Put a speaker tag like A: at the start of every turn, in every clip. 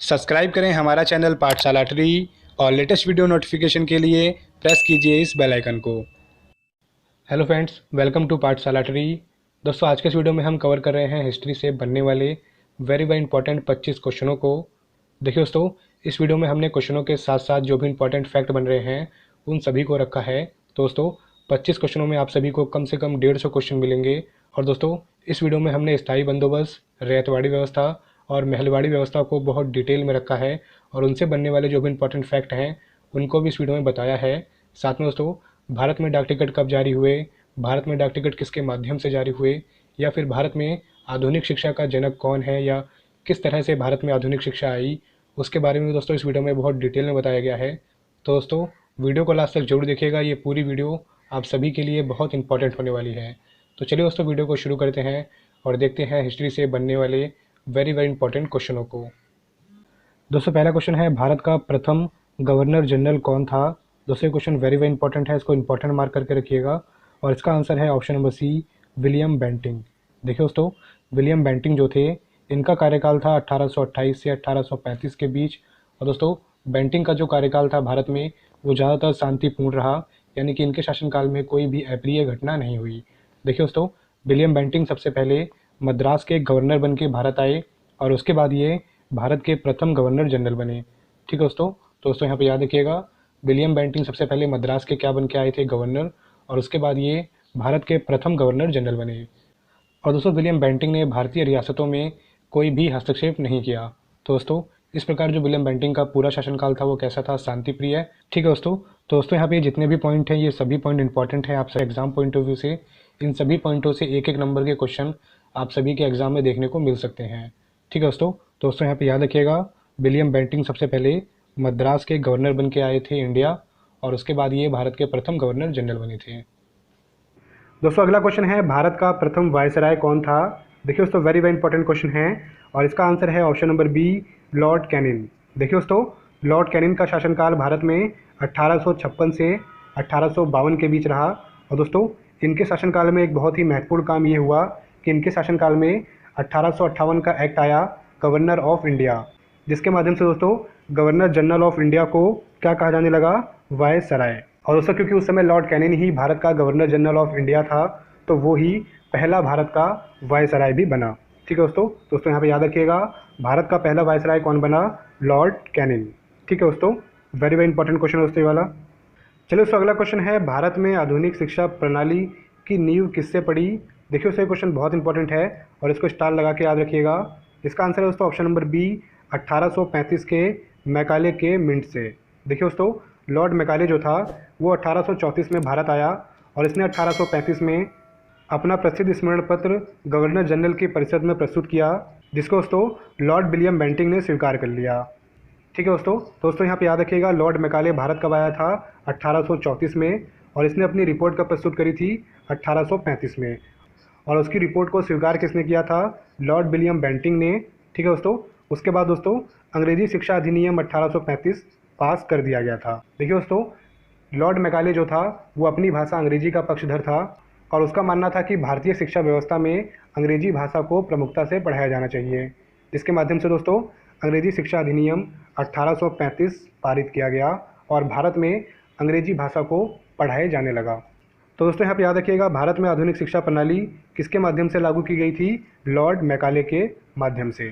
A: Subscribe करें हमारा channel पाठशाला ट्री और लेटेस्ट वीडियो नोटिफिकेशन के लिए प्रेस कीजिए इस बेल आइकन को। हेलो फ्रेंड्स, वेलकम टू पाठशाला ट्री। दोस्तों, आज के इस वीडियो में हम कवर कर रहे हैं हिस्ट्री से बनने वाले वेरी इंपॉर्टेंट 25 क्वेश्चनों को। देखिए दोस्तों, इस वीडियो में हमने क्वेश्चनों के साथ साथ जो भी इंपॉर्टेंट फैक्ट बन रहे हैं उन सभी को रखा है। तो दोस्तों, 25 क्वेश्चनों में आप सभी को कम से कम 150 क्वेश्चन मिलेंगे। और दोस्तों, इस वीडियो में हमने स्थायी बंदोबस्त, रैयतवाड़ी व्यवस्था और महलवाड़ी व्यवस्था को बहुत डिटेल में रखा है और उनसे बनने वाले जो भी इंपॉर्टेंट फैक्ट हैं उनको भी इस वीडियो में बताया है। साथ में दोस्तों, भारत में डाक टिकट कब जारी हुए, भारत में डाक टिकट किसके माध्यम से जारी हुए, या फिर भारत में आधुनिक शिक्षा का जनक कौन है, या किस तरह से भारत में आधुनिक शिक्षा आई, उसके बारे में दोस्तों इस वीडियो में बहुत डिटेल में बताया गया है। तो दोस्तों, वीडियो को लास्ट तक जरूर देखिएगा। ये पूरी वीडियो आप सभी के लिए बहुत इंपॉर्टेंट होने वाली है। तो चलिए दोस्तों, वीडियो को शुरू करते हैं और देखते हैं हिस्ट्री से बनने वाले वेरी इंपॉर्टेंट क्वेश्चनों को। दोस्तों, पहला क्वेश्चन है, भारत का प्रथम गवर्नर जनरल कौन था। दोस्तों, ये क्वेश्चन वेरी इंपॉर्टेंट है, इसको इंपॉर्टेंट मार्क करके रखिएगा। और इसका आंसर है option number C, William Bentinck. देखिए दोस्तों, विलियम बेंटिंग जो थे, इनका कार्यकाल था 1828 से 1835 के बीच। और दोस्तों, बेंटिंग का जो कार्यकाल था भारत में वो ज़्यादातर शांतिपूर्ण रहा, यानी कि इनके शासनकाल में कोई भी अप्रिय घटना नहीं हुई। देखिए दोस्तों, विलियम बेंटिंग सबसे पहले मद्रास के गवर्नर बन के भारत आए और उसके बाद ये भारत के प्रथम गवर्नर जनरल बने। ठीक है दोस्तों यहाँ पे याद रखिएगा, विलियम बेंटिंग सबसे पहले मद्रास के क्या बन के आए थे, गवर्नर, और उसके बाद ये भारत के प्रथम गवर्नर जनरल बने। और दोस्तों, विलियम बेंटिंग ने भारतीय रियासतों में कोई भी हस्तक्षेप नहीं किया। तो दोस्तों, इस प्रकार जो विलियम बेंटिंग का पूरा शासनकाल था वो कैसा था, शांतिप्रिय। ठीक है दोस्तों यहाँ पे जितने भी पॉइंट हैं ये सभी पॉइंट इंपॉर्टेंट हैं आपसे एग्जाम पॉइंट ऑफ व्यू से। इन सभी पॉइंटों से एक एक नंबर के क्वेश्चन आप सभी के एग्जाम में देखने को मिल सकते हैं। ठीक है दोस्तों यहाँ पे याद रखिएगा, विलियम बेंटिंग सबसे पहले मद्रास के गवर्नर बन के आए थे इंडिया, और उसके बाद ये भारत के प्रथम गवर्नर जनरल बने थे। दोस्तों, अगला क्वेश्चन है, भारत का प्रथम वायसराय कौन था। देखिए दोस्तों, वेरी इंपॉर्टेंट क्वेश्चन है और इसका आंसर है option number B, Lord Canning. देखिए दोस्तों, लॉर्ड कैनिन का शासनकाल भारत में 1856 से 1852 के बीच रहा। और दोस्तों, इनके शासनकाल में एक बहुत ही महत्वपूर्ण काम ये हुआ कि इनके शासनकाल में 1858 का एक्ट आया, गवर्नर ऑफ इंडिया, जिसके माध्यम से दोस्तों गवर्नर जनरल ऑफ इंडिया को क्या कहा जाने लगा, वायसराय। और दोस्तों, क्योंकि उस समय लॉर्ड कैनिन ही भारत का गवर्नर जनरल ऑफ इंडिया था, तो वो ही पहला भारत का वायसराय भी बना। ठीक है दोस्तों यहाँ पे याद रखिएगा, भारत का पहला वायसराय कौन बना, लॉर्ड कैनिन। ठीक है दोस्तों, वेरी इंपॉर्टेंट क्वेश्चन दोस्तों ये वाला। चलिए दोस्तों, अगला क्वेश्चन है, भारत में आधुनिक शिक्षा प्रणाली की नींव किससे पड़ी। देखिए दोस्तों, ये क्वेश्चन बहुत इंपॉर्टेंट है और इसको स्टार लगा के याद रखिएगा। इसका आंसर है दोस्तों ऑप्शन नंबर बी, 1835 के मैकाले के मिंट से। देखिए दोस्तों, लॉर्ड मैकाले जो था वो 1834 में भारत आया और इसने 1835 में अपना प्रसिद्ध स्मरण पत्र गवर्नर जनरल की परिषद में प्रस्तुत किया, जिसको दोस्तों लॉर्ड विलियम बेंटिंग ने स्वीकार कर लिया। ठीक है दोस्तों यहाँ पे याद रखिएगा, लॉर्ड मैकाले भारत कब आया था, 1834 में, और इसने अपनी रिपोर्ट कब प्रस्तुत करी थी, 1835 में। और उसकी रिपोर्ट को स्वीकार किसने किया था, लॉर्ड विलियम बेंटिंग ने। ठीक है उसके बाद दोस्तों अंग्रेजी शिक्षा अधिनियम 1835 पास कर दिया गया था। देखिए दोस्तों, लॉर्ड मैकाले जो था वो अपनी भाषा अंग्रेजी का पक्षधर था और उसका मानना था कि भारतीय शिक्षा व्यवस्था में अंग्रेजी भाषा को प्रमुखता से पढ़ाया जाना चाहिए, जिसके माध्यम से दोस्तों अंग्रेजी शिक्षा अधिनियम 1835 पारित किया गया और भारत में अंग्रेजी भाषा को पढ़ाए जाने लगा। तो दोस्तों यहाँ पे याद रखिएगा, भारत में आधुनिक शिक्षा प्रणाली किसके माध्यम से लागू की गई थी, लॉर्ड मैकाले के माध्यम से।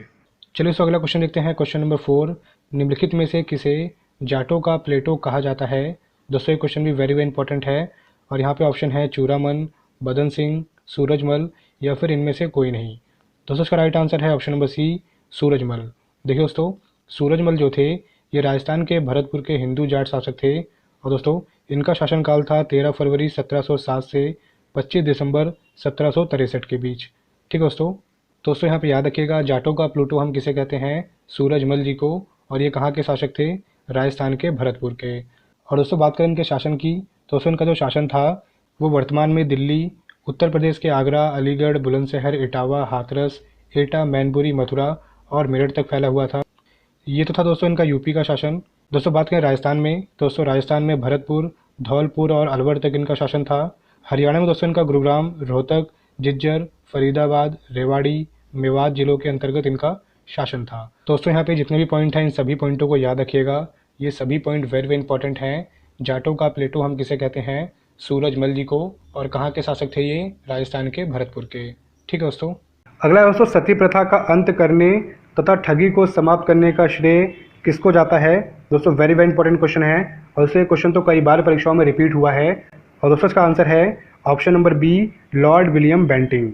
A: चलिए तो अगला क्वेश्चन देखते हैं, क्वेश्चन नंबर 4, निम्नलिखित में से किसे जाटों का प्लेटो कहा जाता है। दोस्तों, ये क्वेश्चन भी वेरी इंपॉर्टेंट है और यहाँ पे ऑप्शन है चूड़ामन, बदन सिंह, सूरजमल, या फिर इनमें से कोई नहीं। दोस्तों, इसका राइट आंसर है ऑप्शन नंबर सी, सूरजमल। देखिए दोस्तों, सूरजमल जो थे ये राजस्थान के भरतपुर के हिंदू जाट शासक थे और दोस्तों इनका शासनकाल था 13 फरवरी 1707 से 25 दिसंबर 1763 के बीच। ठीक है दोस्तों यहाँ पे याद रखिएगा, जाटों का प्लूटो हम किसे कहते हैं, सूरजमल जी को, और ये कहाँ के शासक थे, राजस्थान के भरतपुर के। और दोस्तों बात करें इनके शासन की, तो दोस्तों इनका जो शासन था वो वर्तमान में दिल्ली, उत्तर प्रदेश के आगरा, अलीगढ़, बुलंदशहर, इटावा, हाथरस, एटा, मैनपुरी, मथुरा और मेरठ तक फैला हुआ था। ये तो था दोस्तों इनका यूपी का शासन। दोस्तों बात करें राजस्थान में, दोस्तों राजस्थान में भरतपुर, धौलपुर और अलवर तक इनका शासन था। हरियाणा में दोस्तों इनका गुरुग्राम, रोहतक, झज्जर, फरीदाबाद, रेवाड़ी, मेवात जिलों के अंतर्गत इनका शासन था। दोस्तों यहाँ पे जितने भी पॉइंट हैं इन सभी पॉइंटों को याद रखिएगा, ये सभी पॉइंट वेरी वेरी इंपॉर्टेंट हैं। जाटों का प्लेटो हम किसे कहते हैं? सूरजमल जी को। और कहाँ के शासक थे ये? राजस्थान के भरतपुर के। ठीक है दोस्तों। अगला है दोस्तों, सती प्रथा का अंत करने तथा ठगी को समाप्त करने का श्रेय किसको जाता है? दोस्तों वेरी वेरी इंपॉर्टेंट क्वेश्चन है, और दोस्तों ये क्वेश्चन तो कई बार परीक्षाओं में रिपीट हुआ है। और दोस्तों इसका आंसर है option number B, Lord William Bentinck.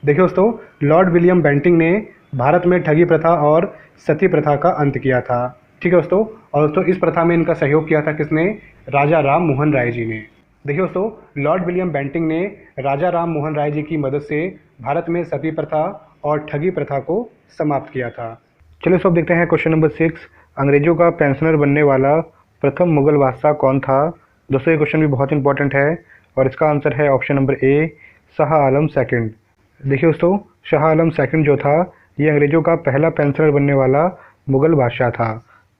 A: देखिए दोस्तों, लॉर्ड विलियम बेंटिंग ने भारत में ठगी प्रथा और सती प्रथा का अंत किया था। ठीक है दोस्तों। और दोस्तों इस प्रथा में इनका सहयोग किया था किसने? राजा राम मोहन राय जी ने। देखिए दोस्तों, लॉर्ड विलियम बेंटिंग ने राजा राम मोहन राय जी की मदद से भारत में सती प्रथा और ठगी प्रथा को समाप्त किया था। चलिए सब देखते हैं क्वेश्चन नंबर 6। अंग्रेजों का पेंशनर बनने वाला प्रथम मुगल बादशाह कौन था? दोस्तों ये क्वेश्चन भी बहुत इंपॉर्टेंट है, और इसका आंसर है option number A, Shah Alam second. देखिए दोस्तों, शाह आलम सेकंड जो था ये अंग्रेजों का पहला पेंशनर बनने वाला मुगल बादशाह था।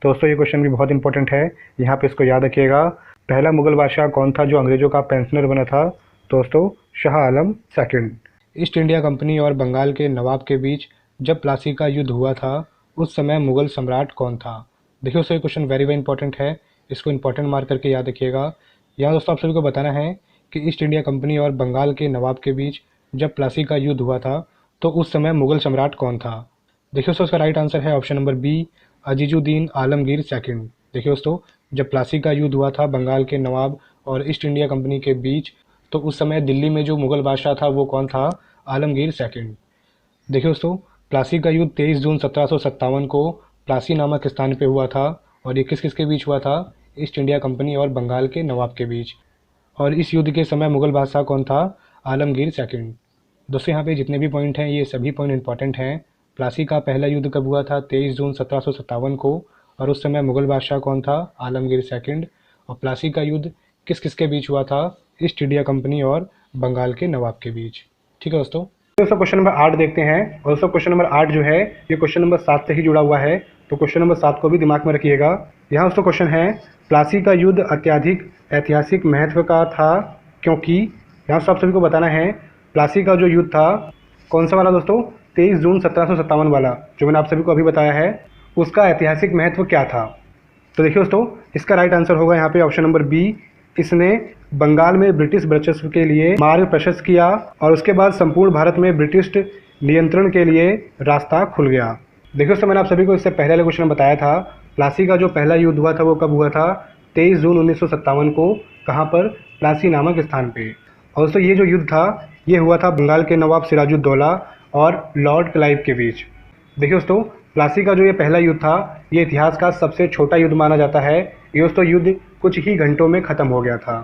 A: तो दोस्तों ये क्वेश्चन भी बहुत इंपॉर्टेंट है, यहाँ पे इसको याद रखिएगा। पहला मुगल बादशाह कौन था जो अंग्रेजों का पेंशनर बना था? दोस्तों Shah Alam second. East India company और बंगाल के नवाब के बीच जब प्लासी का युद्ध हुआ था उस समय मुगल सम्राट कौन था? देखिए दोस्तों ये क्वेश्चन वेरी वेरी इंपॉर्टेंट है, इसको इंपॉर्टेंट मार्क करके याद रखिएगा। यहाँ दोस्तों आप सभी को बताना है कि ईस्ट इंडिया कंपनी और बंगाल के नवाब के बीच जब प्लासी का युद्ध हुआ था तो उस समय मुगल सम्राट कौन था? देखिए दोस्तों इसका राइट आंसर है option number B, Azizuddin Alamgir second. देखिए दोस्तों, जब प्लासी का युद्ध हुआ था बंगाल के नवाब और ईस्ट इंडिया कंपनी के बीच, तो उस समय दिल्ली में जो मुगल बादशाह था वो कौन था? आलमगीर सेकंड। देखिए दोस्तों, प्लासी का युद्ध 23 जून 1757 को प्लासी नामक स्थान पे हुआ था, और ये किस किस के बीच हुआ था? ईस्ट इंडिया कंपनी और बंगाल के नवाब के बीच। और इस युद्ध के समय मुगल बादशाह कौन था? आलमगीर सेकंड। दोस्तों यहाँ पे जितने भी पॉइंट हैं ये सभी पॉइंट इंपॉर्टेंट हैं। प्लासी का पहला युद्ध कब हुआ था? 23 जून 1757 को, और उस समय मुगल बादशाह कौन था? आलमगीर सेकंड। और प्लासी का युद्ध किस किस के बीच हुआ था? ईस्ट इंडिया कंपनी और बंगाल के नवाब के बीच। ठीक है दोस्तों। क्वेश्चन नंबर 8 देखते हैं, और दोस्तों क्वेश्चन नंबर 8 जो है ये क्वेश्चन नंबर 7 से ही जुड़ा हुआ है, तो क्वेश्चन नंबर 7 को भी दिमाग में रखिएगा। यहाँ दोस्तों क्वेश्चन है, प्लासी का युद्ध अत्यधिक ऐतिहासिक महत्व का था क्योंकि, यहाँ सब सभी को बताना है प्लासी का जो युद्ध था कौन सा वाला दोस्तों? 23 जून 1757 वाला, जो मैंने आप सभी को अभी बताया है, उसका ऐतिहासिक महत्व क्या था? तो देखिए दोस्तों, इसका राइट आंसर होगा यहाँ पे ऑप्शन नंबर बी, इसने बंगाल में ब्रिटिश वर्चस्व के लिए मार्ग प्रशस्त किया, और उसके बाद संपूर्ण भारत में ब्रिटिश नियंत्रण के लिए रास्ता खुल गया। देखिए दोस्तों, मैंने आप सभी को इससे पहले वाले क्वेश्चन में बताया था, प्लासी का जो पहला युद्ध हुआ था वो कब हुआ था? 23 जून 1957 को। कहाँ पर? प्लासी नामक स्थान पे। और दोस्तों ये जो युद्ध था ये हुआ था बंगाल के नवाब सिराजुद्दौला और लॉर्ड क्लाइव के बीच। देखिए दोस्तों, प्लासी का जो ये पहला युद्ध था ये इतिहास का सबसे छोटा युद्ध माना जाता है। ये दोस्तों युद्ध कुछ ही घंटों में ख़त्म हो गया था।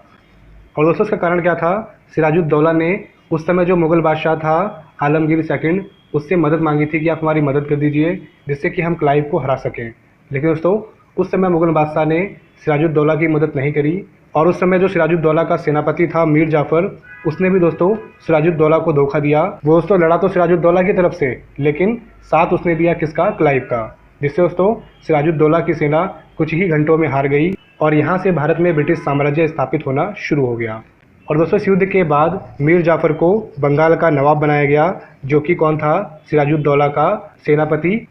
A: और दोस्तों इसका कारण क्या था? सिराजुद्दौला ने उस समय जो मुगल बादशाह था आलमगीर सेकंड, उससे मदद मांगी थी कि आप हमारी मदद कर दीजिए जिससे कि हम क्लाइव को हरा सकें। लेकिन दोस्तों उस समय मुगल बादशाह ने सिराजुद्दौला की मदद नहीं करी, और उस समय जो सिराजुद्दौला का सेनापति था मीर जाफ़र, उसने भी दोस्तों सिराजुद्दौला को धोखा दिया। वो दोस्तों लड़ा तो सिराजुद्दौला की तरफ से, लेकिन साथ उसने दिया किसका? क्लाइव का, जिससे दोस्तों सिराजुद्दौला की सेना कुछ ही घंटों में हार गई, और यहाँ से भारत में ब्रिटिश साम्राज्य स्थापित होना शुरू हो गया। और दोस्तों इस युद्ध के बाद मीर जाफ़र को बंगाल का नवाब बनाया गया, जो कि कौन था? सिराजुद्दौला का सेनापति।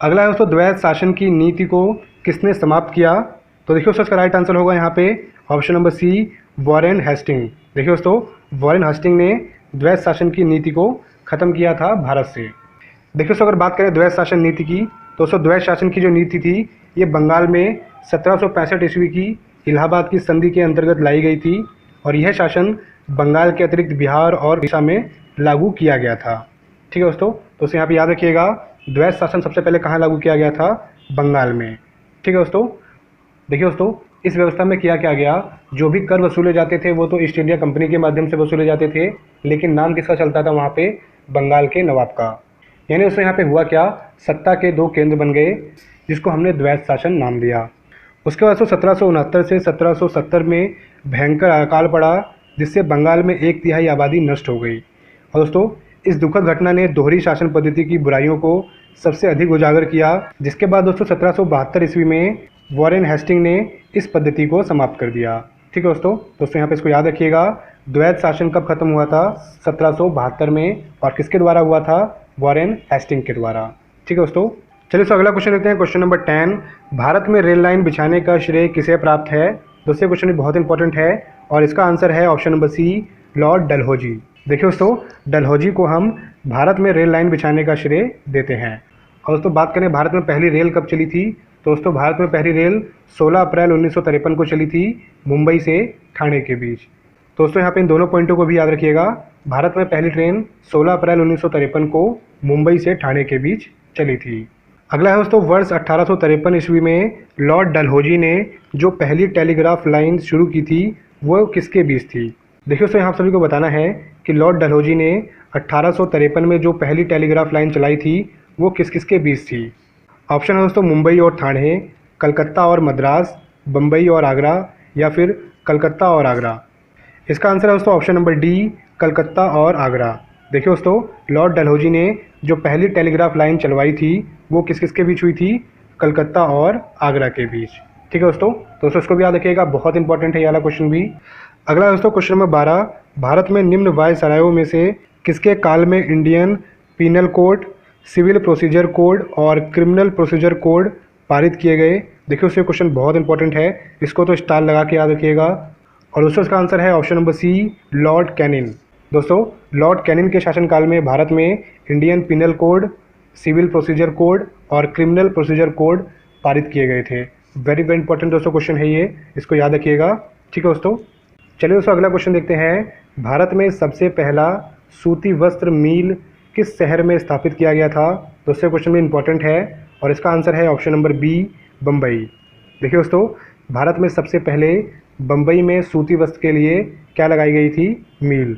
A: अगला है दोस्तों, द्वैध शासन की नीति को किसने समाप्त किया? तो देखिए दोस्तों इसका राइट आंसर होगा यहाँ पे option number C, Warren Hastings. देखिए दोस्तों, वॉरेन हेस्टिंग ने द्वैध शासन की नीति को ख़त्म किया था भारत से। देखिए दोस्तों, अगर बात करें द्वैध शासन नीति की, तो दोस्तों द्वैध शासन की जो नीति थी ये बंगाल में 1765 ईस्वी की इलाहाबाद की संधि के अंतर्गत लाई गई थी, और यह शासन बंगाल के अतिरिक्त बिहार और उड़ीसा में लागू किया गया था। ठीक है दोस्तों यहाँ पे याद रखिएगा, द्वैध शासन सबसे पहले कहाँ लागू किया गया था? बंगाल में। ठीक है दोस्तों, देखिए दोस्तों इस व्यवस्था में किया क्या गया, जो भी कर वसूले जाते थे वो तो ईस्ट इंडिया कंपनी के माध्यम से वसूले जाते थे, लेकिन नाम किसका चलता था वहाँ पे? बंगाल के नवाब का। यानी दोस्तों यहाँ पे हुआ क्या, सत्ता के दो केंद्र बन गए, जिसको हमने द्वैध शासन नाम दिया। उसके बाद 1769 से 1770 में भयंकर अकाल पड़ा, जिससे बंगाल में 1/3 आबादी नष्ट हो गई। और दोस्तों इस दुखद घटना ने दोहरी शासन पद्धति की बुराइयों को सबसे अधिक उजागर किया, जिसके बाद दोस्तों 1772 ईस्वी में वॉरेन हेस्टिंग ने इस पद्धति को समाप्त कर दिया। ठीक है दोस्तों यहाँ पे इसको याद रखिएगा, द्वैध शासन कब खत्म हुआ था? 1772 में, और किसके द्वारा हुआ था? वॉरेन हेस्टिंग के द्वारा। ठीक है दोस्तों। चलिए दोस्तों अगला क्वेश्चन लेते हैं, क्वेश्चन नंबर 10। भारत में रेल लाइन बिछाने का श्रेय किसे प्राप्त है? दोस्तों क्वेश्चन भी बहुत इंपॉर्टेंट है और इसका आंसर है option number C, Lord Dalhousie. देखिए दोस्तों, डलहौजी को हम भारत में रेल लाइन बिछाने का श्रेय देते हैं। और दोस्तों बात करें भारत में पहली रेल कब चली थी, तो दोस्तों भारत में पहली रेल 16 अप्रैल 1953 को चली थी, मुंबई से ठाणे के बीच। दोस्तों यहाँ पे इन दोनों पॉइंटों को भी याद रखिएगा। भारत में पहली ट्रेन 16 अप्रैल 1953 को मुंबई से ठाणे के बीच चली थी। अगला है दोस्तों, वर्ष 1853 ईस्वी में लॉर्ड डलहौजी ने जो पहली टेलीग्राफ लाइन शुरू की थी वो किसके बीच थी? देखिए दोस्तों, यहाँ आप सभी को बताना है कि लॉर्ड डलहौजी ने 1853 में जो पहली टेलीग्राफ लाइन चलाई थी वो किस किस के बीच थी? ऑप्शन है दोस्तों मुंबई और ठाणे, कलकत्ता और मद्रास, बम्बई और आगरा, या फिर कलकत्ता और आगरा। इसका आंसर है दोस्तों ऑप्शन नंबर डी, कलकत्ता और आगरा। देखिए दोस्तों, लॉर्ड डलहौजी ने जो पहली टेलीग्राफ लाइन चलवाई थी वो किस किस के बीच हुई थी? कलकत्ता और आगरा के बीच। ठीक है दोस्तों इसको भी याद रखिएगा, बहुत इंपॉर्टेंट है ये वाला क्वेश्चन भी। अगला दोस्तों क्वेश्चन नंबर 12। भारत में निम्न वायसरायों में से किसके काल में Indian penal code, civil procedure code और क्रिमिनल प्रोसीजर कोड पारित किए गए? देखिए दोस्तों क्वेश्चन बहुत इंपॉर्टेंट है, इसको तो स्टार लगा के याद रखिएगा। और दोस्तों इसका आंसर है option number C, Lord Canning. दोस्तों लॉर्ड कैनिन के शासनकाल में भारत में Indian penal code, civil procedure code और क्रिमिनल प्रोसीजर कोड पारित किए गए थे। वेरी वेरी इंपॉर्टेंट दोस्तों क्वेश्चन है ये, इसको याद रखिएगा। ठीक है दोस्तों, चलिए दोस्तों अगला क्वेश्चन देखते हैं। भारत में सबसे पहला सूती वस्त्र मिल किस शहर में स्थापित किया गया था? दोस्तों क्वेश्चन भी इंपॉर्टेंट है और इसका आंसर है ऑप्शन नंबर बी, बम्बई। देखिए दोस्तों, भारत में सबसे पहले बम्बई में सूती वस्त्र के लिए क्या लगाई गई थी? मिल।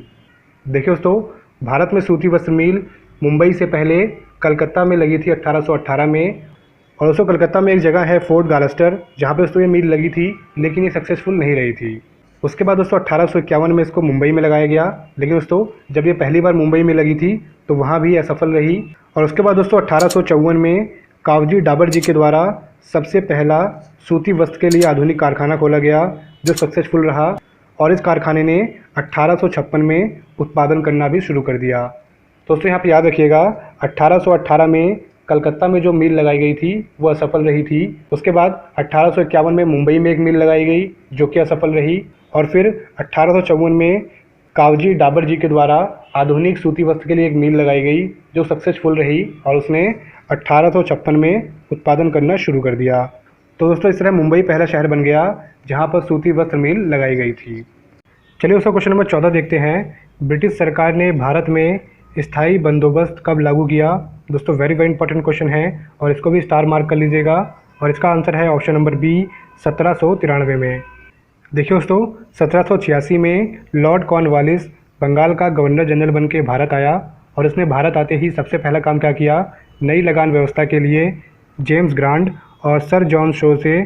A: देखिए दोस्तों, भारत में सूती वस्त्र मिल मुंबई से पहले कलकत्ता में लगी थी 1818 में। और दोस्तों कलकत्ता में एक जगह है फोर्ट गालस्टर, जहाँ पे दोस्तों ये मिल लगी थी, लेकिन ये सक्सेसफुल नहीं रही थी। उसके बाद दोस्तों 1851 में इसको मुंबई में लगाया गया, लेकिन दोस्तों जब ये पहली बार मुंबई में लगी थी तो वहाँ भी असफल रही। और उसके बाद दोस्तों 1854 में कावजी डाबर जी के द्वारा सबसे पहला सूती वस्त्र के लिए आधुनिक कारखाना खोला गया, जो सक्सेसफुल रहा। और इस कारखाने ने 1856 में उत्पादन करना भी शुरू कर दिया। दोस्तों यहाँ पे याद रखिएगा, 1818 में कलकत्ता में जो मिल लगाई गई थी वो असफल रही थी। उसके बाद 1851 में मुंबई में एक मिल लगाई गई जो कि असफल रही। और फिर 1854 में कावजी डाबर जी के द्वारा आधुनिक सूती वस्त्र के लिए एक मिल लगाई गई जो सक्सेसफुल रही, और उसने 1856 में उत्पादन करना शुरू कर दिया। तो दोस्तों इस तरह मुंबई पहला शहर बन गया जहाँ पर सूती वस्त्र मिल लगाई गई थी। चलिए दोस्तों क्वेश्चन नंबर 14 देखते हैं। ब्रिटिश सरकार ने भारत में स्थायी बंदोबस्त कब लागू किया? दोस्तों वेरी वेरी इंपॉर्टेंट क्वेश्चन है और इसको भी स्टार मार्क कर लीजिएगा। और इसका आंसर है ऑप्शन नंबर बी, 1793 में। देखिए दोस्तों, 1786 में लॉर्ड कॉर्नवालिस बंगाल का गवर्नर जनरल बन के भारत आया, और इसने भारत आते ही सबसे पहला काम क्या किया? नई लगान व्यवस्था के लिए जेम्स ग्रांट और सर जॉन शो से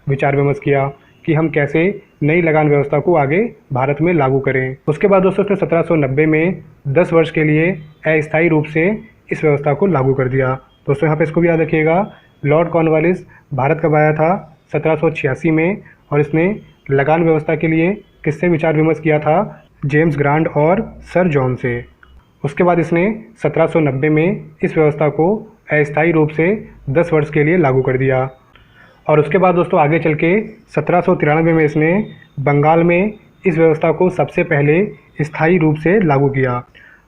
A: विचार विमर्श किया कि हम कैसे नई लगान व्यवस्था को आगे भारत में लागू करें। उसके बाद दोस्तों उसने 1790 में 10 वर्ष के लिए अस्थायी रूप से इस व्यवस्था को लागू कर दिया। दोस्तों यहाँ पे इसको भी याद रखिएगा, लॉर्ड कॉर्नवालिस भारत कब आया था? 1786 में, और इसने लगान व्यवस्था के लिए किससे विचार विमर्श किया था? जेम्स ग्रांट और सर जॉन से। उसके बाद इसने 1790 में इस व्यवस्था को अस्थायी रूप से 10 वर्ष के लिए लागू कर दिया। और उसके बाद दोस्तों आगे चल के 1793 में इसने बंगाल में इस व्यवस्था को सबसे पहले स्थायी रूप से लागू किया,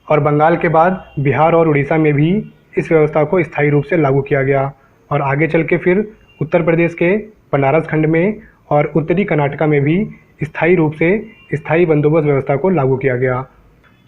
A: और बंगाल के बाद बिहार और उड़ीसा में भी इस व्यवस्था को स्थायी रूप से लागू किया गया। और आगे चल के फिर उत्तर प्रदेश के बनारस खंड में और उत्तरी कर्नाटका में भी स्थायी रूप से स्थायी बंदोबस्त व्यवस्था को लागू किया गया।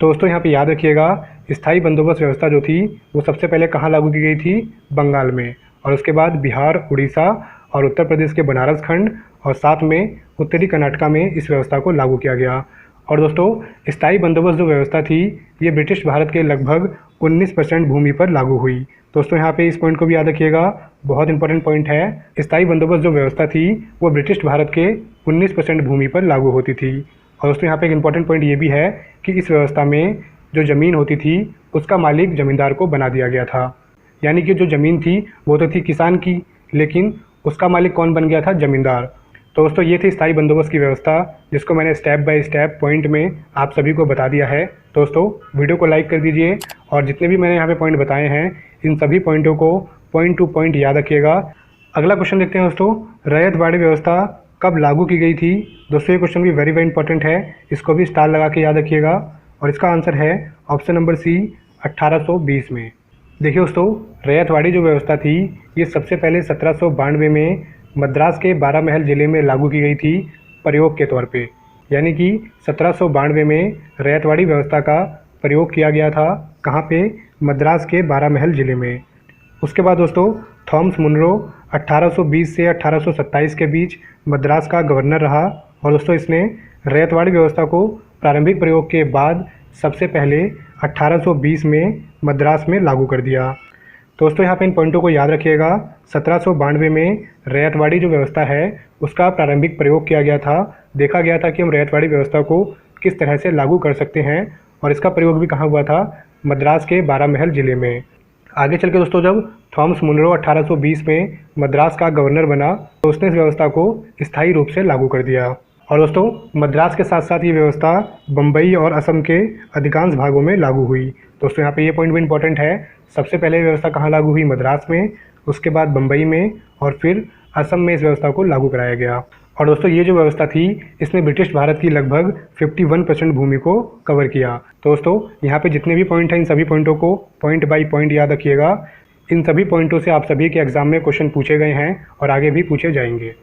A: तो दोस्तों यहाँ पे याद रखिएगा, स्थायी बंदोबस्त व्यवस्था जो थी वो सबसे पहले कहाँ लागू की गई थी? बंगाल में, और उसके बाद बिहार, उड़ीसा और उत्तर प्रदेश के बनारस खंड और साथ में उत्तरी कर्नाटका में इस व्यवस्था को लागू किया गया। और दोस्तों स्थायी बंदोबस्त जो व्यवस्था थी ये ब्रिटिश भारत के लगभग 19% भूमि पर लागू हुई। दोस्तों यहाँ पे इस पॉइंट को भी याद रखिएगा, बहुत इंपॉर्टेंट पॉइंट है। स्थायी बंदोबस्त जो व्यवस्था थी वो ब्रिटिश भारत के 19% भूमि पर लागू होती थी। और दोस्तों यहाँ पे एक इंपॉर्टेंट पॉइंट ये भी है कि इस व्यवस्था में जो ज़मीन होती थी उसका मालिक ज़मींदार को बना दिया गया था। यानी कि जो ज़मीन थी वो तो थी किसान की, लेकिन उसका मालिक कौन बन गया था? ज़मींदार। तो दोस्तों ये थी स्थायी बंदोबस्त की व्यवस्था, जिसको मैंने स्टेप बाय स्टेप पॉइंट में आप सभी को बता दिया है। दोस्तों वीडियो को लाइक कर दीजिए, और जितने भी मैंने यहाँ पे पॉइंट बताए हैं इन सभी पॉइंटों को पॉइंट टू पॉइंट याद रखिएगा। अगला क्वेश्चन देखते हैं दोस्तों, रैयतवाड़ी व्यवस्था कब लागू की गई थी। दोस्तों ये क्वेश्चन भी वेरी वेरी इंपॉर्टेंट है, इसको भी स्टार लगा के याद रखिएगा। और इसका आंसर है ऑप्शन नंबर सी, 1820 में। देखिए दोस्तों, रैयतवाड़ी जो व्यवस्था थी ये सबसे पहले 1792 में मद्रास के बारामहल ज़िले में लागू की गई थी प्रयोग के तौर पे। यानी कि 1792 में रैयतवाड़ी व्यवस्था का प्रयोग किया गया था। कहाँ पे? मद्रास के बारामहल ज़िले में। उसके बाद दोस्तों थॉमस मुनरो 1820 से 1827 के बीच मद्रास का गवर्नर रहा। और दोस्तों इसने रैयतवाड़ी व्यवस्था को प्रारंभिक प्रयोग के बाद सबसे पहले 1820 में मद्रास में लागू कर दिया। दोस्तों यहाँ पे इन पॉइंटों को याद रखिएगा। 1792 में रैयतवाड़ी जो व्यवस्था है उसका प्रारंभिक प्रयोग किया गया था। देखा गया था कि हम रैयतवाड़ी व्यवस्था को किस तरह से लागू कर सकते हैं, और इसका प्रयोग भी कहाँ हुआ था? मद्रास के बारामहल ज़िले में। आगे चल के दोस्तों जब थॉमस मुनरो 1820 में मद्रास का गवर्नर बना तो उसने इस व्यवस्था को स्थायी रूप से लागू कर दिया। और दोस्तों मद्रास के साथ साथ ये व्यवस्था बम्बई और असम के अधिकांश भागों में लागू हुई। दोस्तों यहाँ पे ये पॉइंट भी इंपॉर्टेंट है। सबसे पहले ये व्यवस्था कहाँ लागू हुई? मद्रास में, उसके बाद बम्बई में, और फिर असम में इस व्यवस्था को लागू कराया गया। और दोस्तों ये जो व्यवस्था थी इसने ब्रिटिश भारत की लगभग 51% भूमि को कवर किया। तो दोस्तों यहाँ पे जितने भी पॉइंट हैं इन सभी पॉइंटों को पॉइंट बाय पॉइंट याद रखिएगा। इन सभी पॉइंटों से आप सभी के एग्जाम में क्वेश्चन पूछे गए हैं और आगे भी पूछे जाएंगे।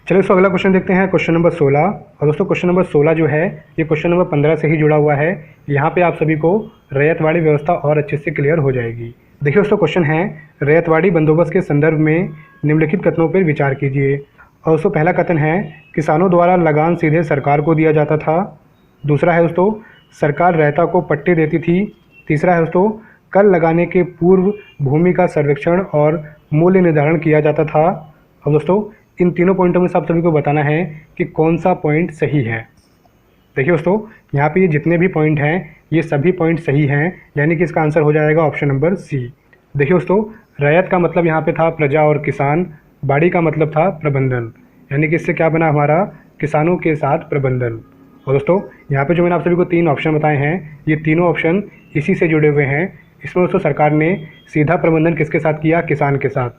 A: चलिए दोस्तों अगला क्वेश्चन देखते हैं, क्वेश्चन नंबर 16। और दोस्तों क्वेश्चन नंबर 16 जो है ये क्वेश्चन नंबर 15 से ही जुड़ा हुआ है। यहाँ पे आप सभी को रैयतवाड़ी व्यवस्था और अच्छे से क्लियर हो जाएगी। देखिए दोस्तों क्वेश्चन है, रैयतवाड़ी बंदोबस्त के संदर्भ में निम्नलिखित कथनों पर विचार कीजिए। और दोस्तों पहला कथन है, किसानों द्वारा लगान सीधे सरकार को दिया जाता था। दूसरा है दोस्तों, सरकार रैयता को पट्टे देती थी। तीसरा है दोस्तों, कर लगाने के पूर्व भूमि का सर्वेक्षण और मूल्य निर्धारण किया जाता था। अब दोस्तों इन तीनों पॉइंटों में से आप सभी को बताना है कि कौन सा पॉइंट सही है। देखिए दोस्तों यहाँ पे ये जितने भी पॉइंट हैं ये सभी पॉइंट सही हैं, यानी कि इसका आंसर हो जाएगा ऑप्शन नंबर सी। देखिए दोस्तों रैयत का मतलब यहाँ पे था प्रजा और किसान, बाड़ी का मतलब था प्रबंधन, यानी कि इससे क्या बना हमारा? किसानों के साथ प्रबंधन। और दोस्तों यहाँ पे जो मैंने आप सभी को तीन ऑप्शन बताए हैं ये तीनों ऑप्शन इसी से जुड़े हुए हैं। इसमें दोस्तों सरकार ने सीधा प्रबंधन किसके साथ किया? किसान के साथ।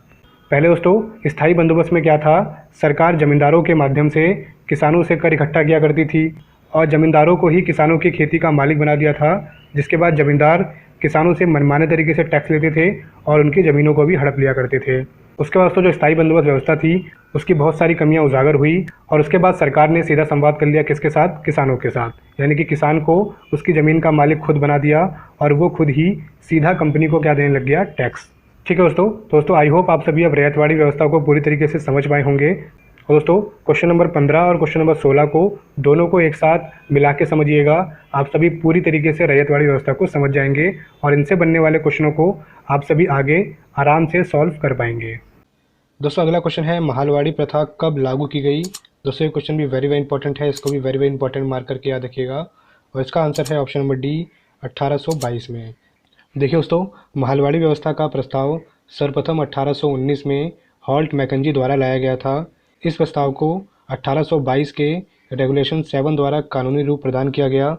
A: पहले दोस्तों स्थायी बंदोबस्त में क्या था? सरकार जमींदारों के माध्यम से किसानों से कर इकट्ठा किया करती थी और जमींदारों को ही किसानों की खेती का मालिक बना दिया था, जिसके बाद जमींदार किसानों से मनमाने तरीके से टैक्स लेते थे और उनकी ज़मीनों को भी हड़प लिया करते थे। उसके बाद दोस्तों जो स्थायी बंदोबस्त व्यवस्था थी उसकी बहुत सारी कमियां उजागर हुई और उसके बाद सरकार ने सीधा संवाद कर लिया किसके साथ? किसानों के साथ, यानी कि किसान को उसकी ज़मीन का मालिक खुद बना दिया और वो खुद ही सीधा कंपनी को क्या देने लग गया? टैक्स। ठीक है दोस्तों आई होप आप सभी अब रैयतवाड़ी व्यवस्था को पूरी तरीके से समझ पाए होंगे। और दोस्तों क्वेश्चन नंबर 15 और क्वेश्चन नंबर 16 को दोनों को एक साथ मिला के समझिएगा। आप सभी पूरी तरीके से रैयतवाड़ी व्यवस्था को समझ जाएंगे और इनसे बनने वाले क्वेश्चनों को आप सभी आगे आराम से सॉल्व कर पाएंगे। दोस्तों अगला क्वेश्चन है, महालवाड़ी प्रथा कब लागू की गई। दोस्तों ये क्वेश्चन भी वेरी इंपॉर्टेंट है, इसको भी वेरी इंपॉर्टेंट मार्क करके याद रखिएगा। और इसका आंसर है ऑप्शन नंबर डी, 1822 में। देखिए दोस्तों महालवाड़ी व्यवस्था का प्रस्ताव सर्वप्रथम 1819 में हॉल्ट मैकेंजी द्वारा लाया गया था। इस प्रस्ताव को 1822 के रेगुलेशन 7 द्वारा कानूनी रूप प्रदान किया गया।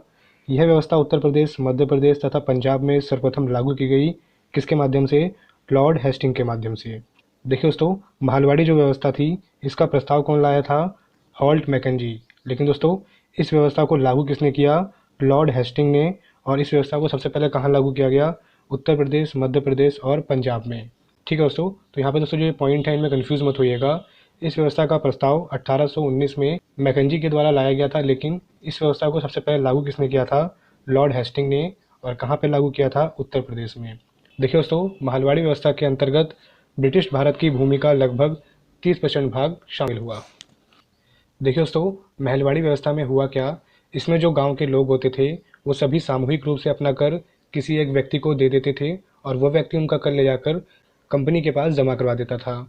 A: यह व्यवस्था उत्तर प्रदेश, मध्य प्रदेश तथा पंजाब में सर्वप्रथम लागू की गई। किसके माध्यम से? लॉर्ड हेस्टिंग के माध्यम से। देखिए दोस्तों महालवाड़ी जो व्यवस्था थी इसका प्रस्ताव कौन लाया था? Holt Mackenzie. लेकिन दोस्तों इस व्यवस्था को लागू किसने किया? लॉर्ड हेस्टिंग ने। और इस व्यवस्था को सबसे पहले कहाँ लागू किया गया? उत्तर प्रदेश, मध्य प्रदेश और पंजाब में। ठीक है दोस्तों, तो यहाँ पे दोस्तों जो ये पॉइंट है इनमें कंफ्यूज मत होइएगा। इस व्यवस्था का प्रस्ताव 1819 में मैकेंजी के द्वारा लाया गया था, लेकिन इस व्यवस्था को सबसे पहले लागू किसने किया था? लॉर्ड हेस्टिंग ने। और कहाँ पे लागू किया था? उत्तर प्रदेश में। देखिए दोस्तों महालवाड़ी व्यवस्था के अंतर्गत ब्रिटिश भारत की भूमि का लगभग 30% भाग शामिल हुआ। देखिए दोस्तों महलवाड़ी व्यवस्था में हुआ क्या, इसमें जो गांव के लोग होते थे वो सभी सामूहिक रूप से अपना कर किसी एक व्यक्ति को दे देते थे और वह व्यक्ति उनका कर ले जाकर कंपनी के पास जमा करवा देता था।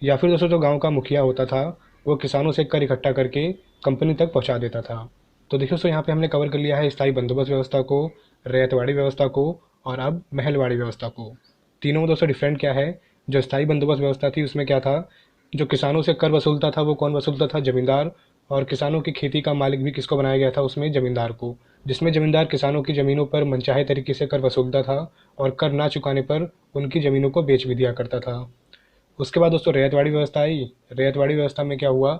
A: या फिर दोस्तों जो गांव का मुखिया होता था वो किसानों से कर इकट्ठा करके कंपनी तक पहुंचा देता था। तो देखिए दोस्तों यहाँ पे हमने कवर कर लिया है स्थायी बंदोबस्त व्यवस्था को, रैयतवाड़ी व्यवस्था को और अब महलवाड़ी व्यवस्था को। तीनों में दोस्तों डिफरेंट क्या है? जो स्थायी बंदोबस्त व्यवस्था थी उसमें क्या था? जो किसानों से कर वसूलता था वो कौन वसूलता था? जमींदार। और किसानों की खेती का मालिक भी किसको बनाया गया था? उसमें जमींदार को। जिसमें ज़मींदार किसानों की ज़मीनों पर मनचाहे तरीके से कर वसूलता था और कर ना चुकाने पर उनकी ज़मीनों को बेच भी दिया करता था। उसके बाद दोस्तों रैयतवाड़ी व्यवस्था आई। रैयतवाड़ी व्यवस्था में क्या हुआ,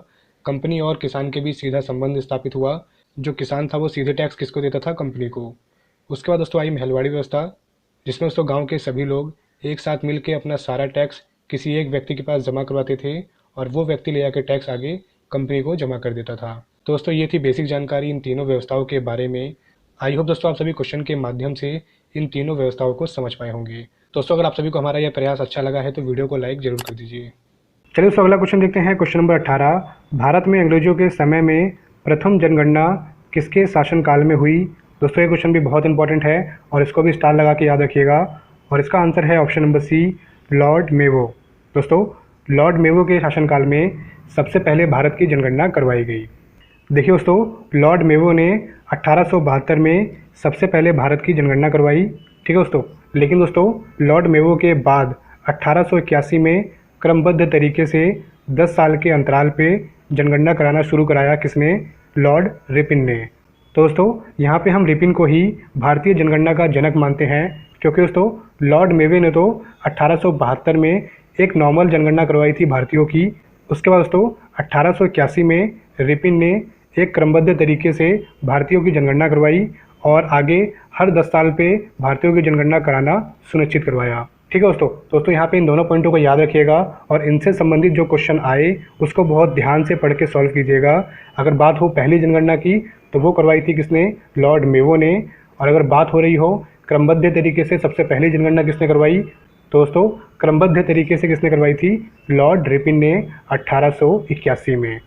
A: कंपनी और किसान के बीच सीधा संबंध स्थापित हुआ। जो किसान था वो सीधे टैक्स किसको देता था, कंपनी को। उसके बाद दोस्तों आई महलवाड़ी व्यवस्था, जिसमें दोस्तों गांव के सभी लोग एक साथ मिलकर अपना सारा टैक्स किसी एक व्यक्ति के पास जमा करवाते थे और वो व्यक्ति ले आकर टैक्स आगे कंपनी को जमा कर देता था। तो दोस्तों ये थी बेसिक जानकारी इन तीनों व्यवस्थाओं के बारे में। आई होप दोस्तों आप सभी क्वेश्चन के माध्यम से इन तीनों व्यवस्थाओं को समझ पाए होंगे। दोस्तों अगर आप सभी को हमारा यह प्रयास अच्छा लगा है तो वीडियो को लाइक जरूर कर दीजिए। चलिए दोस्तों अगला क्वेश्चन देखते हैं। क्वेश्चन नंबर 18, भारत में अंग्रेजों के समय में प्रथम जनगणना किसके शासनकाल में हुई। दोस्तों ये क्वेश्चन भी बहुत इंपॉर्टेंट है और इसको भी स्टार लगा के याद रखिएगा। और इसका आंसर है ऑप्शन नंबर सी, लॉर्ड मेवो। दोस्तों लॉर्ड मेवो के शासनकाल में सबसे पहले भारत की जनगणना करवाई गई। देखिए दोस्तों लॉर्ड मेवो ने 1872 में सबसे पहले भारत की जनगणना करवाई, ठीक है दोस्तों। लेकिन दोस्तों लॉर्ड मेवो के बाद 1881 में क्रमबद्ध तरीके से 10 साल के अंतराल पे जनगणना कराना शुरू कराया किसने, लॉर्ड रिपिन ने। तो दोस्तों यहाँ पे हम रिपिन को ही भारतीय जनगणना का जनक मानते हैं, क्योंकि दोस्तों लॉर्ड मेवे ने तो 1872 में एक नॉर्मल जनगणना करवाई थी भारतीयों की। उसके बाद दोस्तों 1881 में रिपिन ने एक क्रमबद्ध तरीके से भारतीयों की जनगणना करवाई और आगे हर 10 साल पे भारतीयों की जनगणना कराना सुनिश्चित करवाया, ठीक है दोस्तों यहाँ पे इन दोनों पॉइंटों को याद रखिएगा और इनसे संबंधित जो क्वेश्चन आए उसको बहुत ध्यान से पढ़ के सॉल्व कीजिएगा। अगर बात हो पहली जनगणना की तो वो करवाई थी किसने, लॉर्ड मेवो ने। और अगर बात हो रही हो क्रमबद्ध तरीके से सबसे पहली जनगणना किसने करवाई, तो दोस्तों क्रमबद्ध तरीके से किसने करवाई थी, लॉर्ड रिपिन ने 1881 में।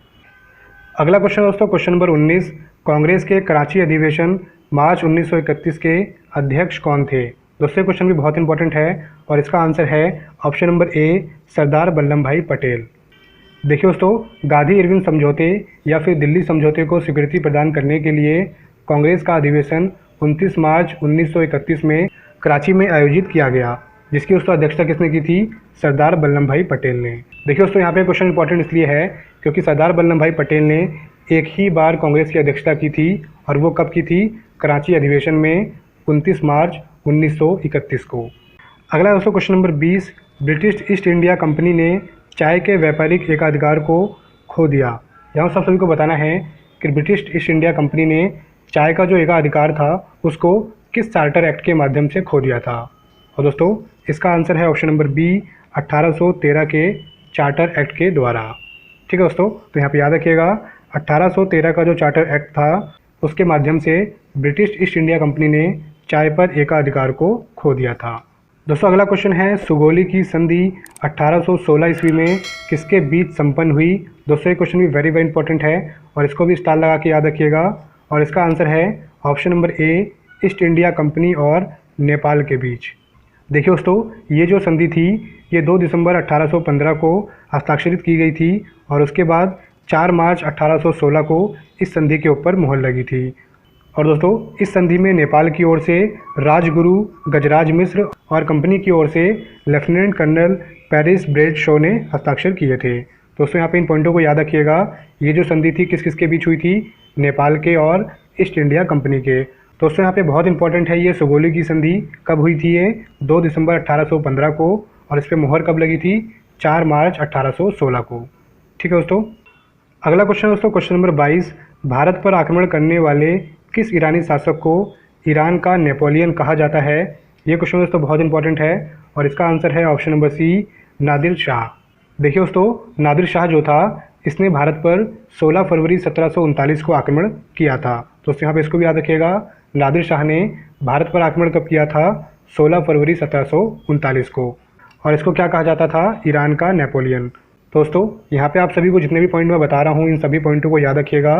A: अगला क्वेश्चन दोस्तों क्वेश्चन नंबर 19, कांग्रेस के कराची अधिवेशन मार्च 1931 के अध्यक्ष कौन थे। दोस्तों क्वेश्चन भी बहुत इंपॉर्टेंट है और इसका आंसर है option number A, Sardar Vallabh भाई पटेल। देखिए दोस्तों गांधी इरविन समझौते या फिर दिल्ली समझौते को स्वीकृति प्रदान करने के लिए कांग्रेस का अधिवेशन 29 मार्च 1931 में कराची में आयोजित किया गया, जिसकी दोस्तों अध्यक्षता किसने की थी, सरदार वल्लभ भाई पटेल ने। देखिए दोस्तों यहाँ पे क्वेश्चन इंपॉर्टेंट इसलिए है क्योंकि सरदार वल्लभ भाई पटेल ने एक ही बार कांग्रेस की अध्यक्षता की थी और वो कब की थी, कराची अधिवेशन में 29 मार्च 1931 को। अगला दोस्तों question number 20, British east India company ने चाय के व्यापारिक एकाधिकार को खो दिया। यहाँ सब सभी को बताना है कि ब्रिटिश ईस्ट इंडिया कंपनी ने चाय का जो एकाधिकार था उसको किस चार्टर एक्ट के माध्यम से खो दिया था। और दोस्तों इसका आंसर है ऑप्शन नंबर बी, 1813 के चार्टर एक्ट के द्वारा, ठीक है दोस्तों। तो यहाँ पे याद रखिएगा 1813 का जो चार्टर एक्ट था उसके माध्यम से ब्रिटिश ईस्ट इंडिया कंपनी ने चाय पर एकाधिकार को खो दिया था। दोस्तों अगला क्वेश्चन है, सुगोली की संधि 1816 ईस्वी में किसके बीच संपन्न हुई। दोस्तों ये क्वेश्चन भी वेरी इंपॉर्टेंट है और इसको भी स्टार लगा के याद रखिएगा। और इसका आंसर है option number A, east India company और नेपाल के बीच। देखिए दोस्तों ये जो संधि थी ये 2 दिसंबर 1815 को हस्ताक्षरित की गई थी और उसके बाद 4 मार्च 1816 को इस संधि के ऊपर मुहर लगी थी। और दोस्तों इस संधि में नेपाल की ओर से राजगुरु गजराज मिश्र और कंपनी की ओर से lieutenant colonel Paris Bradshaw ने हस्ताक्षर किए थे। दोस्तों यहाँ पे इन पॉइंटों को याद रखिएगा। ये जो संधि थी किस किस के बीच हुई थी, नेपाल के और ईस्ट इंडिया कंपनी के। दोस्तों यहाँ पे बहुत इंपॉर्टेंट है, ये सुगोली की संधि कब हुई थी, ये 2 दिसंबर 1815 को और इस पर मुहर कब लगी थी, 4 मार्च 1816 को, ठीक है दोस्तों। अगला क्वेश्चन दोस्तों क्वेश्चन नंबर 22, भारत पर आक्रमण करने वाले किस ईरानी शासक को ईरान का नेपोलियन कहा जाता है। ये क्वेश्चन दोस्तों बहुत इंपॉर्टेंट है और इसका आंसर है option number C, Nadir Shah. देखिए दोस्तों नादिर शाह जो था इसने भारत पर 16 फरवरी 1739 को आक्रमण किया था। तो यहाँ पे इसको भी याद रखिएगा, नादिर शाह ने भारत पर आक्रमण कब किया था, 16 फरवरी 1739 को। और इसको क्या कहा जाता था, ईरान का नेपोलियन। दोस्तों यहाँ पे आप सभी को जितने भी पॉइंट मैं बता रहा हूँ इन सभी पॉइंटों को याद रखिएगा।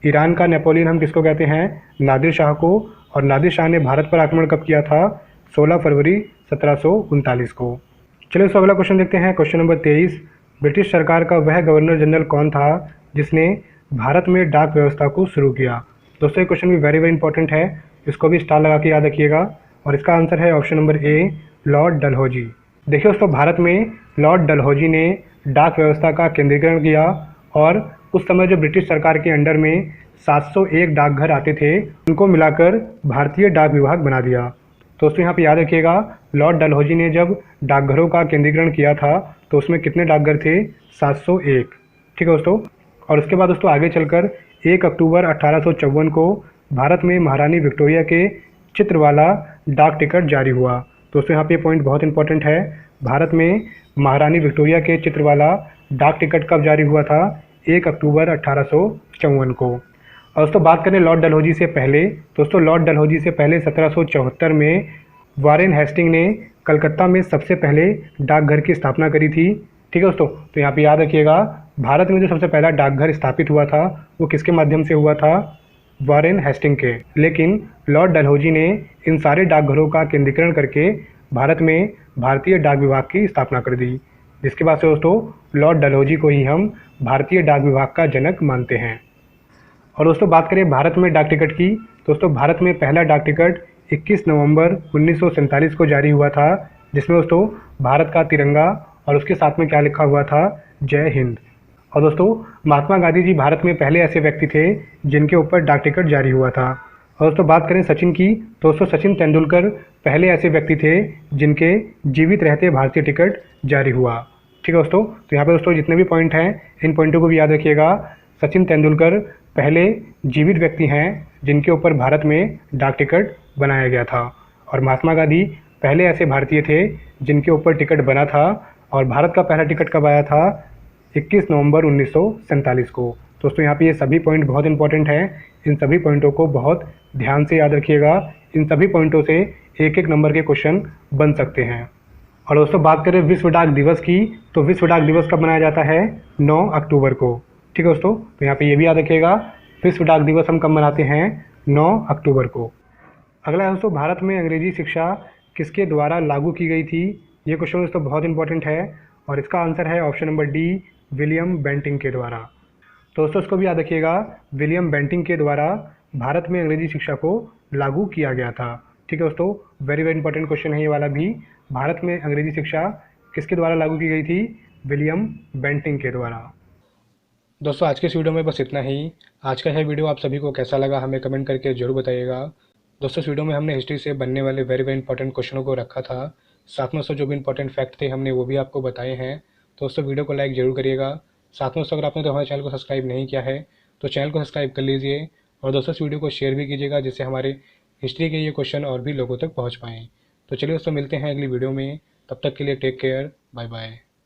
A: ईरान का नेपोलियन हम किसको कहते हैं, नादिर शाह को। और नादिर शाह ने भारत पर आक्रमण कब किया था, 16 फरवरी 1739 को। चलिए दोस्तों अगला क्वेश्चन देखते हैं। क्वेश्चन नंबर 23, ब्रिटिश सरकार का वह गवर्नर जनरल कौन था जिसने भारत में डाक व्यवस्था को शुरू किया। दोस्तों ये क्वेश्चन भी वेरी इंपॉर्टेंट है, इसको भी स्टार लगा के याद रखिएगा। और इसका आंसर है option number A, Lord Dalhousie. देखिए दोस्तों भारत में लॉर्ड डलहौजी ने डाक व्यवस्था का केंद्रीकरण किया और उस समय जो ब्रिटिश सरकार के अंडर में 701 डाकघर आते थे, उनको मिलाकर भारतीय डाक विभाग बना दिया। दोस्तों यहाँ पे याद रखिएगा, लॉर्ड डलहौजी ने जब डाकघरों का केंद्रीकरण किया था तो उसमें कितने डाकघर थे? 701। ठीक है दोस्तों। और उसके बाद दोस्तों आगे चलकर 1 अक्टूबर 1854 को भारत में महारानी विक्टोरिया के चित्र वाला डाक टिकट जारी हुआ। दोस्तों यहाँ पे पॉइंट बहुत इंपॉर्टेंट है, भारत में महारानी विक्टोरिया के चित्र वाला डाक टिकट कब जारी हुआ था? 1 अक्टूबर 1854 को। और दोस्तों बात करें लॉर्ड डलहौजी से पहले, दोस्तों लॉर्ड डलहौजी से पहले 1774 में वारेन हेस्टिंग ने कलकत्ता में सबसे पहले डाकघर की स्थापना करी थी। ठीक है दोस्तों, तो यहाँ पे याद रखिएगा, भारत में जो सबसे पहला डाकघर स्थापित हुआ था वो किसके माध्यम से हुआ था? वारेन हेस्टिंग के। लेकिन लॉर्ड डलहौजी ने इन सारे डाकघरों का केंद्रीकरण करके भारत में भारतीय डाक विभाग की स्थापना कर दी, जिसके बाद से दोस्तों लॉर्ड डलहौजी को ही हम भारतीय डाक विभाग का जनक मानते हैं। और दोस्तों बात करें भारत में डाक टिकट की, दोस्तों भारत में पहला डाक टिकट 21 नवंबर 1947 को जारी हुआ था, जिसमें दोस्तों भारत का तिरंगा और उसके साथ में क्या लिखा हुआ था? जय हिंद। और दोस्तों महात्मा गांधी जी भारत में पहले ऐसे व्यक्ति थे जिनके ऊपर डाक टिकट जारी हुआ था। और दोस्तों बात करें सचिन की, दोस्तों सचिन तेंदुलकर पहले ऐसे व्यक्ति थे जिनके जीवित रहते भारतीय टिकट जारी हुआ। ठीक है दोस्तों, तो यहाँ पे दोस्तों जितने भी पॉइंट हैं इन पॉइंटों को भी याद रखिएगा। सचिन तेंदुलकर पहले जीवित व्यक्ति हैं जिनके ऊपर भारत में डाक टिकट बनाया गया था, और महात्मा गांधी पहले ऐसे भारतीय थे जिनके ऊपर टिकट बना था। और भारत का पहला टिकट कब आया था? 21 नवंबर 1947 को। दोस्तों यहाँ पे ये सभी पॉइंट बहुत इंपॉर्टेंट हैं, इन सभी पॉइंटों को बहुत ध्यान से याद रखिएगा। इन सभी पॉइंटों से एक एक नंबर के क्वेश्चन बन सकते हैं। और दोस्तों बात करें विश्व डाक दिवस की, तो विश्व डाक दिवस कब मनाया जाता है? 9 अक्टूबर को। ठीक है दोस्तों, तो यहाँ पे ये भी याद रखिएगा, विश्व डाक दिवस हम कब मनाते हैं? 9 अक्टूबर को। अगला है दोस्तों, भारत में अंग्रेजी शिक्षा किसके द्वारा लागू की गई थी? ये क्वेश्चन दोस्तों बहुत इंपॉर्टेंट है, और इसका आंसर है option number D, William Bentinck के द्वारा। तो दोस्तों इसको भी याद रखिएगा, विलियम बेंटिंक के द्वारा भारत में अंग्रेजी शिक्षा को लागू किया गया था। ठीक है दोस्तों, वेरी वेरी इंपॉर्टेंट क्वेश्चन है ये वाला भी। भारत में अंग्रेजी शिक्षा किसके द्वारा लागू की गई थी? विलियम बेंटिंक के द्वारा। दोस्तों आज के इस वीडियो में बस इतना ही। आज का यह वीडियो आप सभी को कैसा लगा हमें कमेंट करके जरूर बताइएगा। दोस्तों इस वीडियो में हमने हिस्ट्री से बनने वाले वेरी वेरी इंपॉर्टेंट क्वेश्चनों को रखा था, साथ में जो भी इंपॉर्टेंट फैक्ट थे हमने वो भी आपको बताए हैं। तो दोस्तों वीडियो को लाइक जरूर करिएगा। साथ में अगर आपने तो हमारे चैनल को सब्सक्राइब नहीं किया है तो चैनल को सब्सक्राइब कर लीजिए, और दोस्तों इस वीडियो को शेयर भी कीजिएगा जिससे हमारे हिस्ट्री के ये क्वेश्चन और भी लोगों तक पहुँच पाएँ। तो चलिए दोस्तों मिलते हैं अगली वीडियो में, तब तक के लिए टेक केयर, बाय बाय।